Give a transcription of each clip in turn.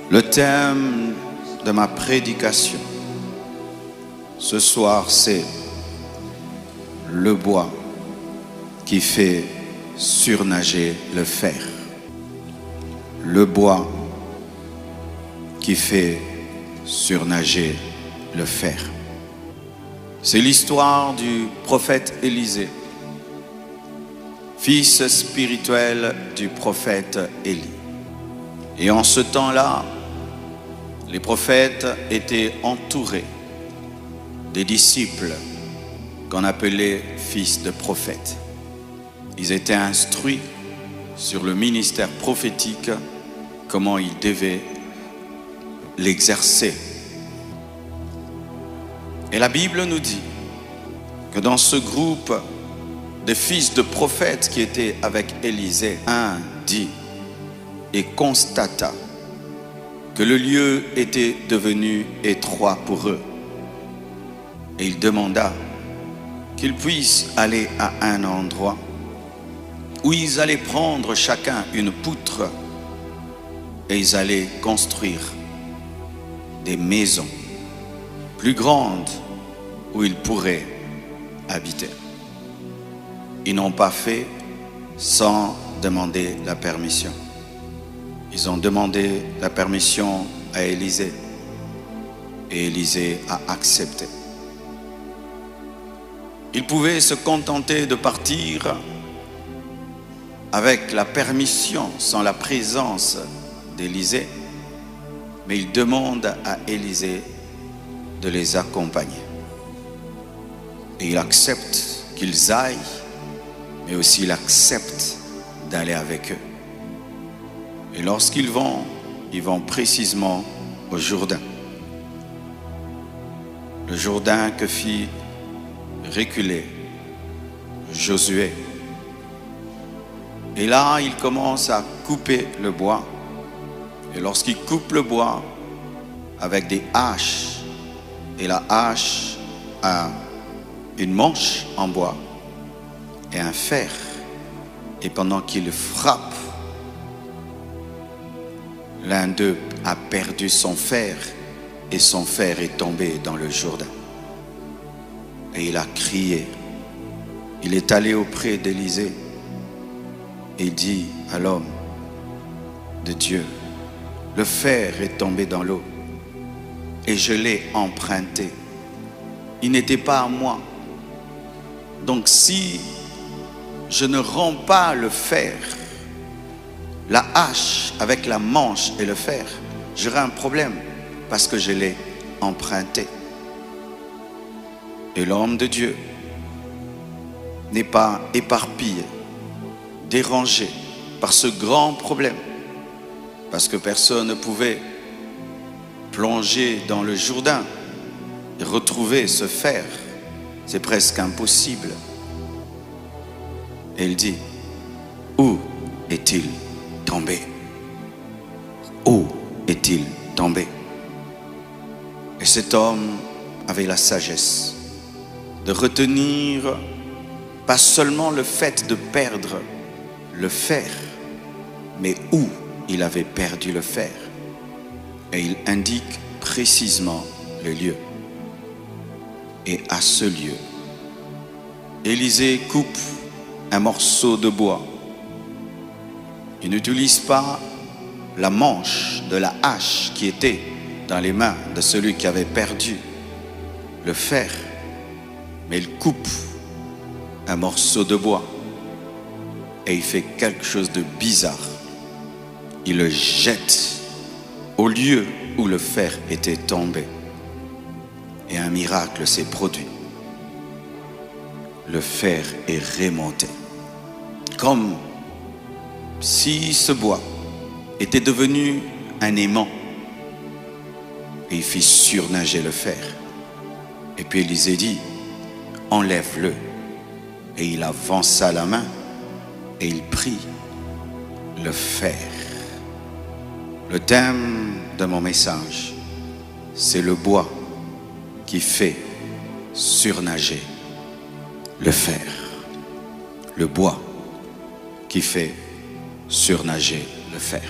Le thème de ma prédication ce soir, c'est le bois qui fait surnager le fer. Le bois qui fait surnager le fer. C'est l'histoire du prophète Élisée, fils spirituel du prophète Élie. Et en ce temps-là, les prophètes étaient entourés des disciples qu'on appelait fils de prophètes. Ils étaient instruits sur le ministère prophétique, comment ils devaient l'exercer. Et la Bible nous dit que dans ce groupe de fils de prophètes qui étaient avec Élisée, un dit et constata que le lieu était devenu étroit pour eux. Et il demanda qu'ils puissent aller à un endroit où ils allaient prendre chacun une poutre et ils allaient construire des maisons plus grandes où ils pourraient habiter. Ils n'ont pas fait sans demander la permission. Ils ont demandé la permission à Élisée et Élisée a accepté. Ils pouvaient se contenter de partir avec la permission, sans la présence d'Élisée, mais ils demandent à Élisée de les accompagner. Et il accepte qu'ils aillent, mais aussi il accepte d'aller avec eux. Et lorsqu'ils vont, ils vont précisément au Jourdain. Le Jourdain que fit reculer Josué. Et là, il commence à couper le bois. Et lorsqu'il coupe le bois avec des haches, et la hache a une manche en bois et un fer, et pendant qu'il frappe, l'un d'eux a perdu son fer et son fer est tombé dans le Jourdain. Et il a crié. Il est allé auprès d'Élisée et dit à l'homme de Dieu, le fer est tombé dans l'eau et je l'ai emprunté. Il n'était pas à moi. Donc si je ne rends pas le fer, la hache avec la manche et le fer, j'aurai un problème parce que je l'ai emprunté. Et l'homme de Dieu n'est pas éparpillé, dérangé par ce grand problème, parce que personne ne pouvait plonger dans le Jourdain et retrouver ce fer. C'est presque impossible. Et il dit, où est-il tombé? Où est-il tombé? Et cet homme avait la sagesse de retenir pas seulement le fait de perdre le fer, mais où il avait perdu le fer. Et il indique précisément le lieu. Et à ce lieu, Élisée coupe un morceau de bois. Il n'utilise pas la manche de la hache qui était dans les mains de celui qui avait perdu le fer, mais il coupe un morceau de bois et il fait quelque chose de bizarre. Il le jette au lieu où le fer était tombé et un miracle s'est produit. Le fer est remonté, comme si ce bois était devenu un aimant, et il fit surnager le fer. Et puis Élisée dit, enlève-le. Et il avança la main et il prit le fer. Le thème de mon message, c'est le bois qui fait surnager le fer. Le bois qui fait surnager le fer.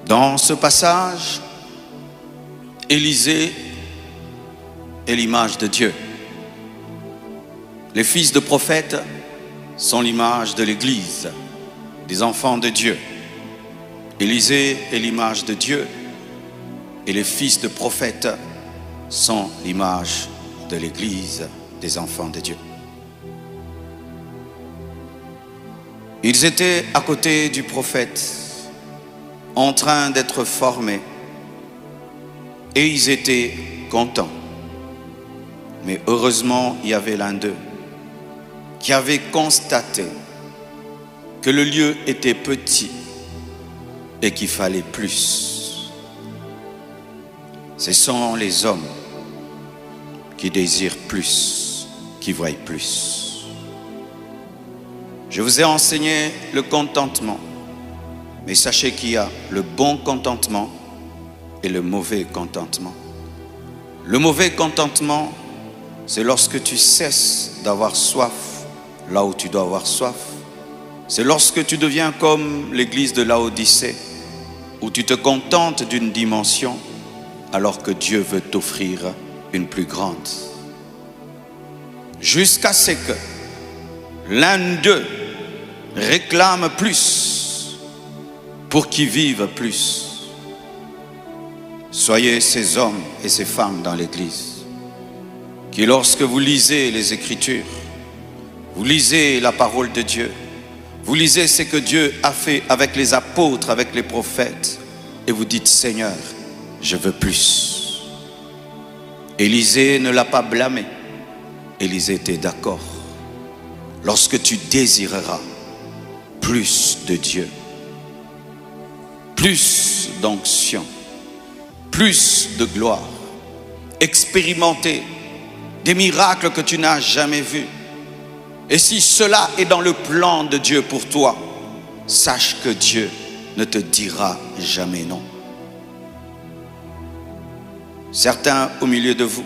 Dans ce passage, Élisée est l'image de Dieu. Les fils de prophètes sont l'image de l'Église, des enfants de Dieu. Élisée est l'image de Dieu et les fils de prophètes sont l'image de l'Église, des enfants de Dieu. Ils étaient à côté du prophète, en train d'être formés, et ils étaient contents. Mais heureusement, il y avait l'un d'eux qui avait constaté que le lieu était petit et qu'il fallait plus. Ce sont les hommes qui désirent plus, qui voient plus. Je vous ai enseigné le contentement, mais sachez qu'il y a le bon contentement et le mauvais contentement. Le mauvais contentement, c'est lorsque tu cesses d'avoir soif là où tu dois avoir soif. C'est lorsque tu deviens comme l'église de Laodicée, où tu te contentes d'une dimension alors que Dieu veut t'offrir une plus grande. Jusqu'à ce que l'un d'eux réclame plus pour qu'il vive plus. Soyez ces hommes et ces femmes dans l'église qui, lorsque vous lisez les Écritures, vous lisez la parole de Dieu, vous lisez ce que Dieu a fait avec les apôtres, avec les prophètes, et vous dites: Seigneur, je veux plus. Élisée ne l'a pas blâmé. Élisée était d'accord. Lorsque tu désireras plus de Dieu, plus d'onction, plus de gloire, expérimenter des miracles que tu n'as jamais vus, et si cela est dans le plan de Dieu pour toi, sache que Dieu ne te dira jamais non. Certains au milieu de vous,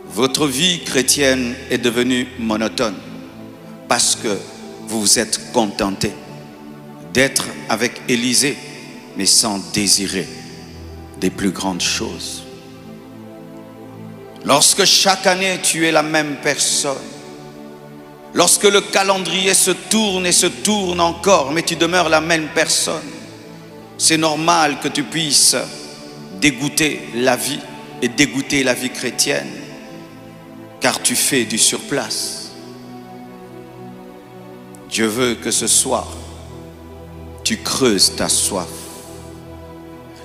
votre vie chrétienne est devenue monotone parce que vous vous êtes contenté d'être avec Élisée, mais sans désirer des plus grandes choses. Lorsque chaque année tu es la même personne, lorsque le calendrier se tourne et se tourne encore, mais tu demeures la même personne, c'est normal que tu puisses dégoûter la vie et dégoûter la vie chrétienne, car tu fais du surplace. Dieu veut que ce soir, tu creuses ta soif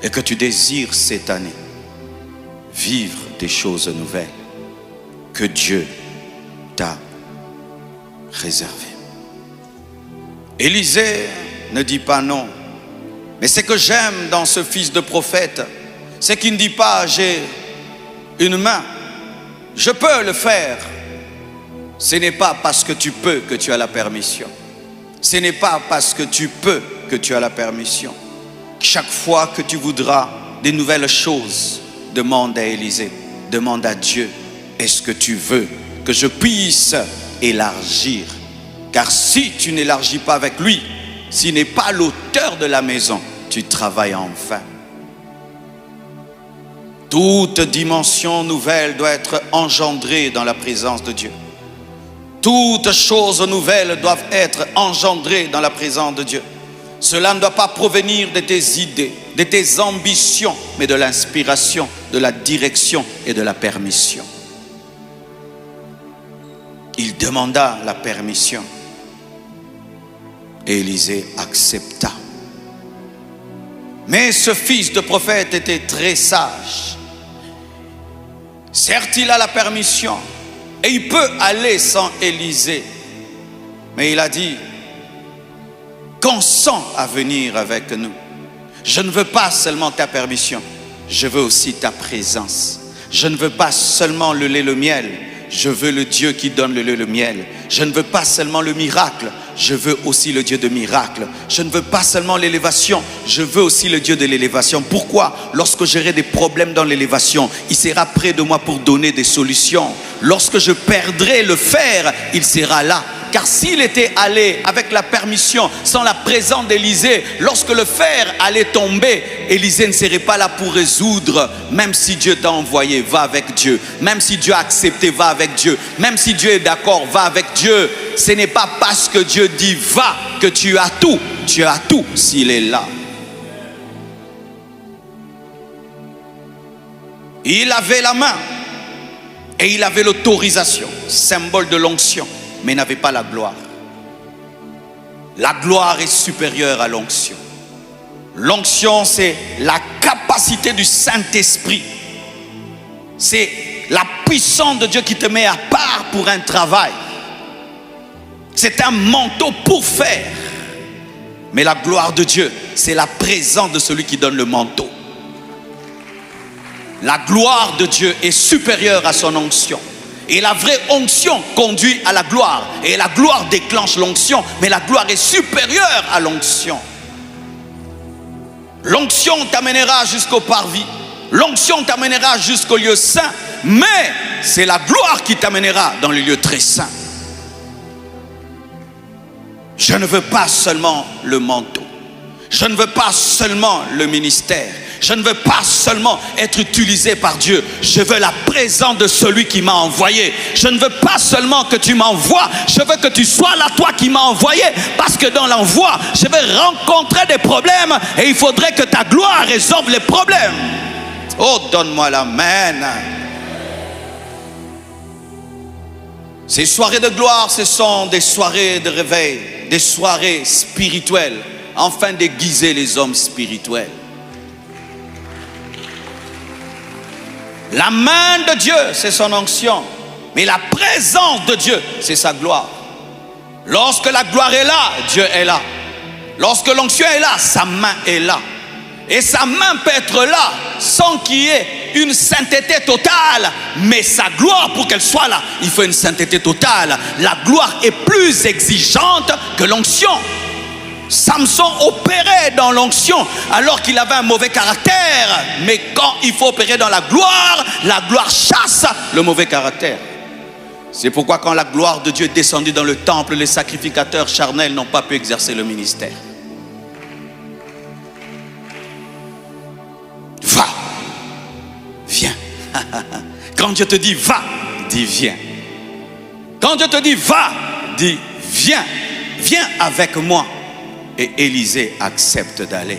et que tu désires cette année vivre des choses nouvelles que Dieu t'a réservées. Élisée ne dit pas non, mais ce que j'aime dans ce fils de prophète, c'est qu'il ne dit pas: j'ai une main, je peux le faire. Ce n'est pas parce que tu peux que tu as la permission. Ce n'est pas parce que tu peux que tu as la permission. Chaque fois que tu voudras des nouvelles choses, demande à Élisée, demande à Dieu: est-ce que tu veux que je puisse élargir? Car si tu n'élargis pas avec lui, s'il n'est pas l'auteur de la maison, tu travailles en vain. Toute dimension nouvelle doit être engendrée dans la présence de Dieu. Toutes choses nouvelles doivent être engendrées dans la présence de Dieu. Cela ne doit pas provenir de tes idées, de tes ambitions, mais de l'inspiration, de la direction et de la permission. Il demanda la permission et Élisée accepta. Mais ce fils de prophète était très sage. Certes, il a la permission et il peut aller sans Élisée, mais il a dit: consens à venir avec nous. Je ne veux pas seulement ta permission, je veux aussi ta présence. Je ne veux pas seulement le lait, le miel, je veux le Dieu qui donne le lait, le miel. Je ne veux pas seulement le miracle, je veux aussi le Dieu de miracle. Je ne veux pas seulement l'élévation, je veux aussi le Dieu de l'élévation. Pourquoi? Lorsque j'aurai des problèmes dans l'élévation, il sera près de moi pour donner des solutions. Lorsque je perdrai le fer, il sera là car s'il était allé avec la permission, sans la présence d'Élisée, lorsque le fer allait tomber, Élisée ne serait pas là pour résoudre. Même si Dieu t'a envoyé, va avec Dieu. Même si Dieu a accepté, va avec Dieu. Même si Dieu est d'accord, va avec Dieu. Ce n'est pas parce que Dieu dit va que tu as tout. Tu as tout s'il est là. Il avait la main et il avait l'autorisation, symbole de l'onction, mais il n'avait pas la gloire. La gloire est supérieure à l'onction. L'onction, c'est la capacité du Saint-Esprit. C'est la puissance de Dieu qui te met à part pour un travail. C'est un manteau pour faire. Mais la gloire de Dieu, c'est la présence de celui qui donne le manteau. La gloire de Dieu est supérieure à son onction. Et la vraie onction conduit à la gloire. Et la gloire déclenche l'onction, mais la gloire est supérieure à l'onction. L'onction t'amènera jusqu'au parvis. L'onction t'amènera jusqu'au lieu saint. Mais c'est la gloire qui t'amènera dans les lieux très saints. Je ne veux pas seulement le manteau. Je ne veux pas seulement le ministère. Je ne veux pas seulement être utilisé par Dieu. Je veux la présence de celui qui m'a envoyé. Je ne veux pas seulement que tu m'envoies. Je veux que tu sois là, toi qui m'as envoyé. Parce que dans l'envoi, je vais rencontrer des problèmes. Et il faudrait que ta gloire résolve les problèmes. Oh, donne-moi l'amen. Ces soirées de gloire, ce sont des soirées de réveil. Des soirées spirituelles. Afin d'aiguiser les hommes spirituels. La main de Dieu, c'est son onction. Mais la présence de Dieu, c'est sa gloire. Lorsque la gloire est là, Dieu est là. Lorsque l'onction est là, sa main est là. Et sa main peut être là sans qu'il y ait une sainteté totale. Mais sa gloire, pour qu'elle soit là, il faut une sainteté totale. La gloire est plus exigeante que l'onction. Samson opérait dans l'onction alors qu'il avait un mauvais caractère. Mais quand il faut opérer dans la gloire chasse le mauvais caractère. C'est pourquoi quand la gloire de Dieu est descendue dans le temple, les sacrificateurs charnels n'ont pas pu exercer le ministère. Va, viens. Quand Dieu te dit va, dis viens. Quand Dieu te dit va, dis viens. Viens avec moi. Et Élisée accepte d'aller.